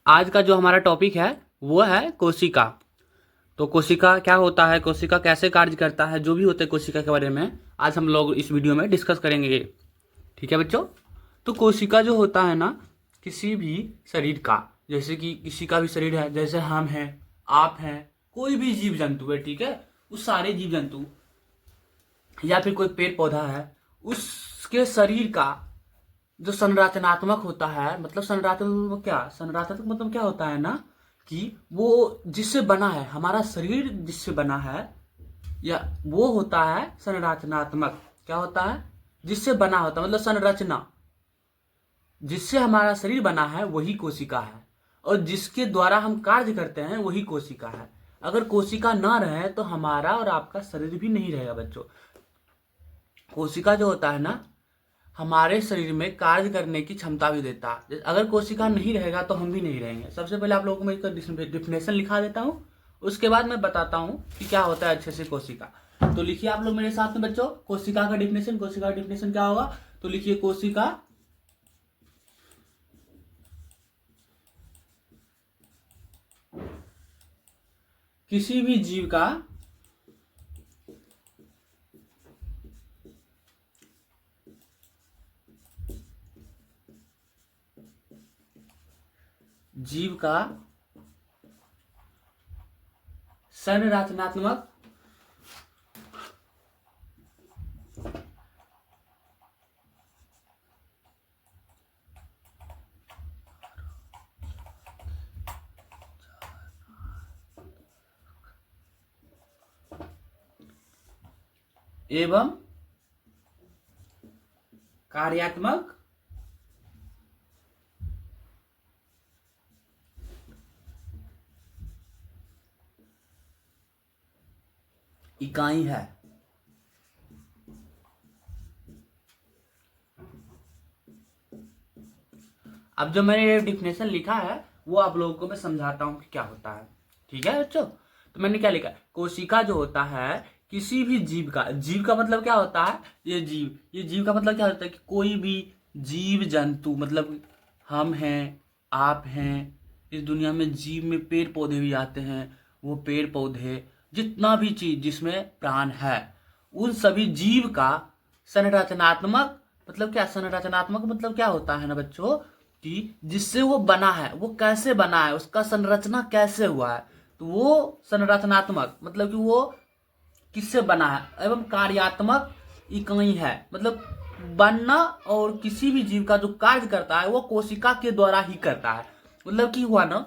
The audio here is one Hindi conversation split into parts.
आज का जो हमारा टॉपिक है वो है कोशिका। तो कोशिका क्या होता है, कोशिका कैसे कार्य करता है, जो भी होता है कोशिका के बारे में आज हम लोग इस वीडियो में डिस्कस करेंगे। ठीक है बच्चों। तो कोशिका जो होता है ना, किसी भी शरीर का, जैसे कि किसी का भी शरीर है, जैसे हम हैं, आप हैं, कोई भी जीव जंतु है, ठीक है, उस सारे जीव जंतु या फिर कोई पेड़ पौधा है, उसके शरीर का जो संरचनात्मक होता है, मतलब संरचनात्मक क्या, संरचनात्मक मतलब क्या होता है ना, कि वो जिससे बना है, हमारा शरीर जिससे बना है, या वो होता है संरचनात्मक। क्या होता है? जिससे बना होता है, मतलब संरचना, जिससे हमारा शरीर बना है वही कोशिका है, और जिसके द्वारा हम कार्य करते हैं वही कोशिका है। अगर कोशिका ना रहे तो हमारा और आपका शरीर भी नहीं रहेगा बच्चों। कोशिका जो होता है ना, हमारे शरीर में कार्य करने की क्षमता भी देता है। अगर कोशिका नहीं रहेगा तो हम भी नहीं रहेंगे। सबसे पहले आप लोगों को मैं इसका डिफिनेशन लिखा देता हूँ, उसके बाद मैं बताता हूँ कि क्या होता है अच्छे से कोशिका। तो लिखिए आप लोग मेरे साथ में बच्चों, कोशिका का डिफिनेशन। कोशिका का डिफिनेशन क्या होगा? तो लिखिए, कोशिका किसी भी जीव का संरचनात्मक एवं कार्यात्मक इकाई है। अब जो मैंने डिफिनेशन लिखा है वो आप लोगों को मैं समझाता हूं कि क्या होता है। ठीक है बच्चों। तो मैंने क्या लिखा है? कोशिका जो होता है किसी भी जीव का, जीव का मतलब क्या होता है? ये जीव का मतलब क्या होता है कि कोई भी जीव जंतु, मतलब हम हैं, आप हैं, इस दुनिया में जीव में पेड़ पौधे भी आते हैं, वो पेड़ पौधे, जितना भी चीज जिसमें प्राण है, उन सभी जीव का संरचनात्मक मतलब क्या, संरचनात्मक मतलब क्या होता है ना बच्चों, कि जिससे वो बना है, वो कैसे बना है, उसका संरचना कैसे हुआ है, तो वो संरचनात्मक मतलब कि वो किससे बना है, एवं कार्यात्मक इकाई है, मतलब बनना और किसी भी जीव का जो कार्य करता है वो कोशिका के द्वारा ही करता है। मतलब कि हुआ ना,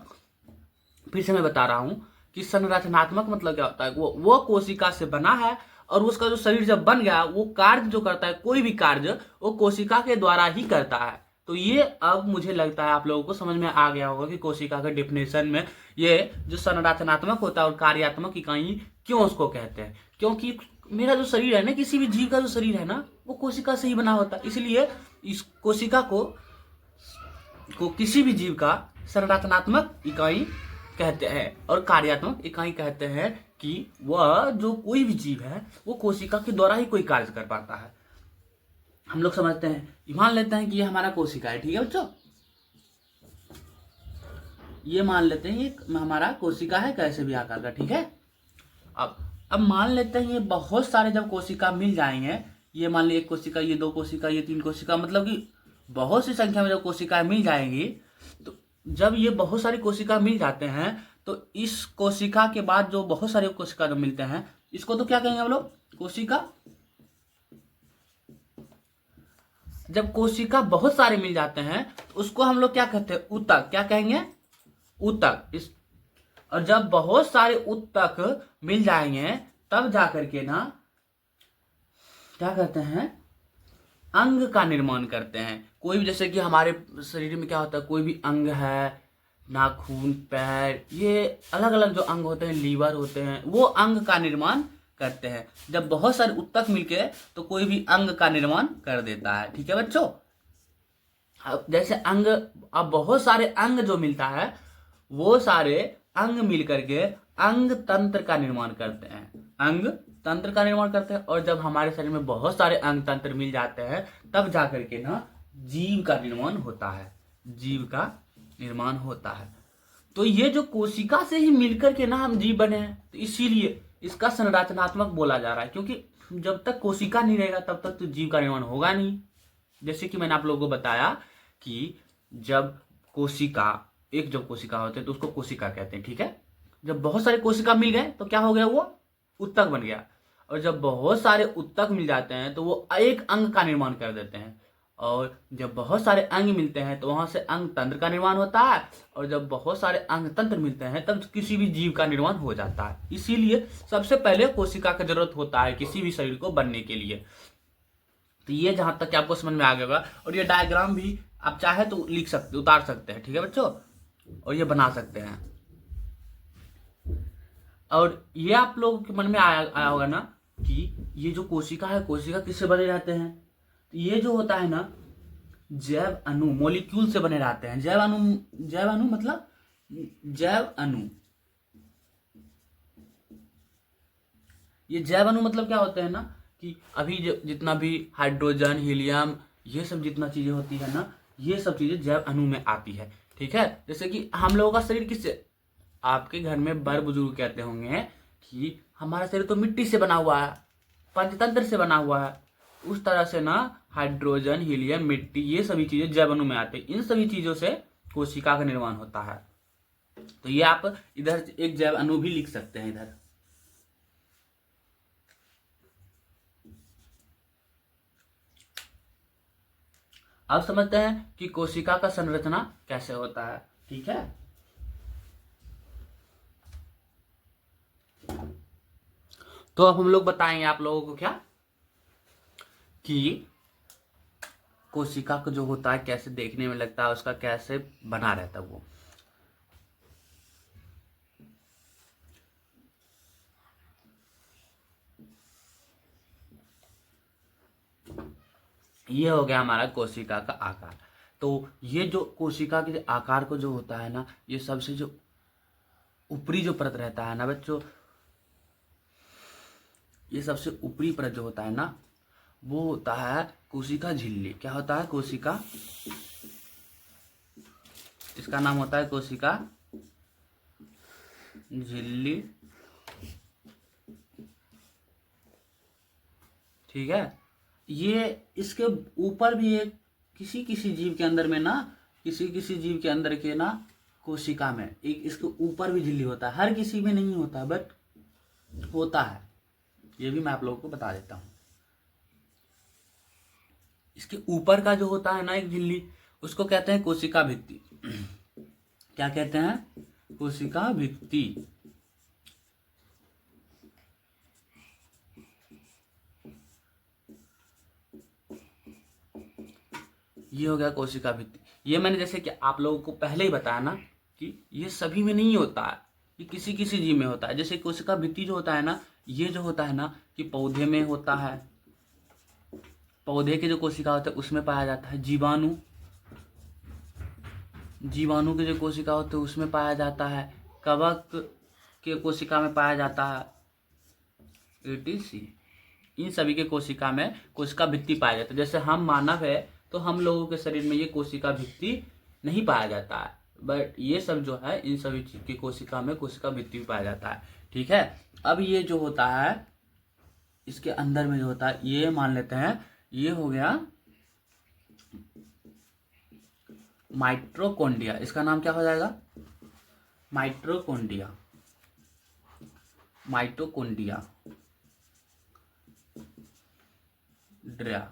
फिर से मैं बता रहा हूं कि संरचनात्मक मतलब क्या होता है, वो कोशिका से बना है, और उसका जो शरीर जब बन गया, वो कार्य जो करता है, कोई भी कार्य वो कोशिका के द्वारा ही करता है। तो ये अब मुझे लगता है आप लोगों को समझ में आ गया होगा कि कोशिका के डिफिनेशन में ये जो संरचनात्मक होता है और कार्यात्मक इकाई क्यों उसको कहते हैं। क्योंकि मेरा जो शरीर है ना, किसी भी जीव का जो शरीर है ना, वो कोशिका से ही बना होता है, इसलिए इस कोशिका को किसी भी जीव का संरचनात्मक इकाई कहते हैं और कार्यात्मक इकाई कहते हैं, कि वह जो कोई भी जीव है वो कोशिका के द्वारा ही कोई कार्य कर पाता है। हम लोग समझते हैं, मान लेते हैं कि ये हमारा कोशिका है। ठीक है बच्चों, ये मान लेते हैं ये हमारा कोशिका है, कैसे भी आकार का। ठीक है। अब मान लेते हैं ये बहुत सारे जब कोशिका मिल जाएंगे, ये मान लीजिए एक कोशिका, ये दो कोशिका, ये तीन कोशिका, मतलब कि बहुत सी संख्या में जब कोशिकाएं मिल जाएंगी, तो जब ये बहुत सारी कोशिका मिल जाते हैं, तो इस कोशिका के बाद जो बहुत सारे कोशिका जो मिलते हैं, इसको तो क्या कहेंगे हम लोग? कोशिका। जब कोशिका बहुत सारे मिल जाते हैं तो उसको हम लोग क्या कहते हैं? ऊतक। क्या कहेंगे? ऊतक। इस और जब बहुत सारे ऊतक मिल जाएंगे तब जाकर के ना क्या कहते हैं? अंग का निर्माण करते हैं। कोई भी, जैसे कि हमारे शरीर में क्या होता है, कोई भी अंग है, नाखून, पैर, ये अलग अलग जो अंग होते हैं, लीवर होते हैं, वो अंग का निर्माण करते हैं। जब बहुत सारे ऊतक मिलके तो कोई भी अंग का निर्माण कर देता है। ठीक है बच्चों। अब जैसे अंग, अब बहुत सारे अंग जो मिलता है, वो सारे अंग मिल करके अंग तंत्र का निर्माण करते हैं, अंग तंत्र का निर्माण करते हैं। और जब हमारे शरीर में बहुत सारे अंग तंत्र मिल जाते हैं तब जाकर के ना जीव का निर्माण होता है, जीव का निर्माण होता है। तो ये जो कोशिका से ही मिलकर के ना हम जीव बने हैं, तो इसीलिए इसका संरचनात्मक बोला जा रहा है, क्योंकि जब तक कोशिका नहीं रहेगा तब तक तो जीव का निर्माण होगा नहीं। जैसे कि मैंने आप लोगों को बताया कि जब कोशिका होते हैं तो उसको कोशिका कहते हैं, ठीक है। जब बहुत सारे कोशिका मिल गए तो क्या हो गया, वो उत्तक बन गया। और जब बहुत सारे उत्तक मिल जाते हैं तो वो एक अंग का निर्माण कर देते हैं। और जब बहुत सारे अंग मिलते हैं तो वहां से अंग तंत्र का निर्माण होता है। और जब बहुत सारे अंग तंत्र मिलते हैं तब किसी भी जीव का निर्माण हो जाता है। इसीलिए सबसे पहले कोशिका की जरूरत होता है किसी भी शरीर को बनने के लिए। तो ये जहां तक आपको समझ में आ गया होगा। और ये डायग्राम भी आप चाहे तो लिख सकते, उतार सकते हैं, ठीक है बच्चों, और ये बना सकते हैं। और ये आप लोगों के मन में आया होगा ना कि ये जो कोशिका है, कोशिका किससे बने रहते हैं। तो ये जो होता है ना, जैव अणु, मॉलिक्यूल से बने रहते हैं। जैव अणु मतलब जैव अणु। ये जैव अणु मतलब क्या होते हैं ना कि अभी जितना भी हाइड्रोजन, हीलियम, ये सब जितना चीजें होती है ना, ये सब चीजें जैव अणु में आती है, ठीक है। जैसे कि हम लोगों का शरीर किससे, आपके घर में बड़े बुजुर्ग कहते होंगे कि हमारा शरीर तो मिट्टी से बना हुआ है, पंचतंत्र से बना हुआ है। उस तरह से ना हाइड्रोजन, हीलियम, मिट्टी, ये सभी चीजें जैव अणु में आते हैं। इन सभी चीजों से कोशिका का निर्माण होता है। तो ये आप इधर एक जैव अणु भी लिख सकते हैं इधर। अब समझते हैं कि कोशिका का संरचना कैसे होता है, ठीक है। तो अब हम लोग बताएंगे आप लोगों को क्या कि कोशिका को जो होता है कैसे देखने में लगता है, उसका कैसे बना रहता है वो। ये हो गया हमारा कोशिका का आकार। तो ये जो कोशिका के आकार को जो होता है ना, ये सबसे जो ऊपरी जो परत रहता है ना बच्चों, ये सबसे ऊपरी परत जो होता है ना, वो होता है कोशिका झिल्ली। क्या होता है, कोशिका, इसका नाम होता है कोशिका झिल्ली, ठीक है। ये इसके ऊपर भी एक किसी किसी जीव के अंदर में ना, किसी किसी जीव के अंदर के ना कोशिका में एक इसके ऊपर भी झिल्ली होता है। हर किसी में नहीं होता, बट होता है। ये भी मैं आप लोगों को बता देता हूं। इसके ऊपर का जो होता है ना एक झिल्ली, उसको कहते हैं कोशिका भित्ति। क्या कहते हैं, कोशिका भित्ति। ये हो गया कोशिका भित्ति। ये मैंने जैसे कि आप लोगों को पहले ही बताया ना कि ये सभी में नहीं होता है, ये किसी किसी जीव में होता है। जैसे कोशिका भित्ति जो होता है ना, ये जो होता है ना कि पौधे में होता है, पौधे के जो कोशिका होता है उसमें पाया जाता है। जीवाणु, जीवाणु के जो कोशिका होते हैं उसमें पाया जाता है। कवक के कोशिका में पाया जाता है, etc। इन सभी के कोशिका में कोशिका भित्ति पाया जाता है। जैसे हम मानव है तो हम लोगों के शरीर में ये कोशिका भित्ति नहीं पाया जाता है, बट ये सब जो है इन सभी चीज की कोशिका में कोशिका भित्ति भी पाया जाता है, ठीक है। अब ये जो होता है इसके अंदर में जो होता है, ये मान लेते हैं ये हो गया माइटोकॉन्ड्रिया। इसका नाम क्या हो जाएगा, माइटोकॉन्ड्रिया, माइटोकॉन्ड्रिया ड्रिया।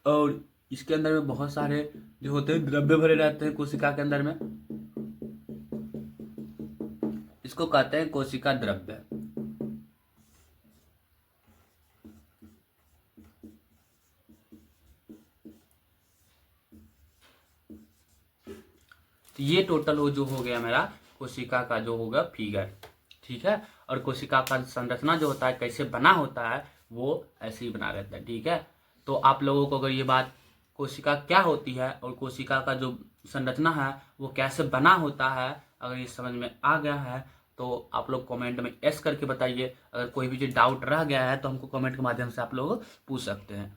और इसके अंदर में बहुत सारे जो होते हैं द्रव्य भरे रहते हैं कोशिका के अंदर में, इसको कहते हैं कोशिका द्रव्य। तो ये टोटल वो जो हो गया मेरा कोशिका का जो होगा फिगर, ठीक है। और कोशिका का संरचना जो होता है कैसे बना होता है वो ऐसे ही बना रहता है, ठीक है। तो आप लोगों को अगर ये बात कोशिका क्या होती है और कोशिका का जो संरचना है वो कैसे बना होता है अगर ये समझ में आ गया है तो आप लोग कमेंट में एस करके बताइए। अगर कोई भी चीज डाउट रह गया है तो हमको कमेंट के माध्यम से आप लोग पूछ सकते हैं,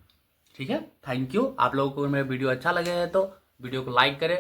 ठीक है। Thank you. आप लोगों को मेरा वीडियो अच्छा लगे है तो वीडियो को लाइक करें,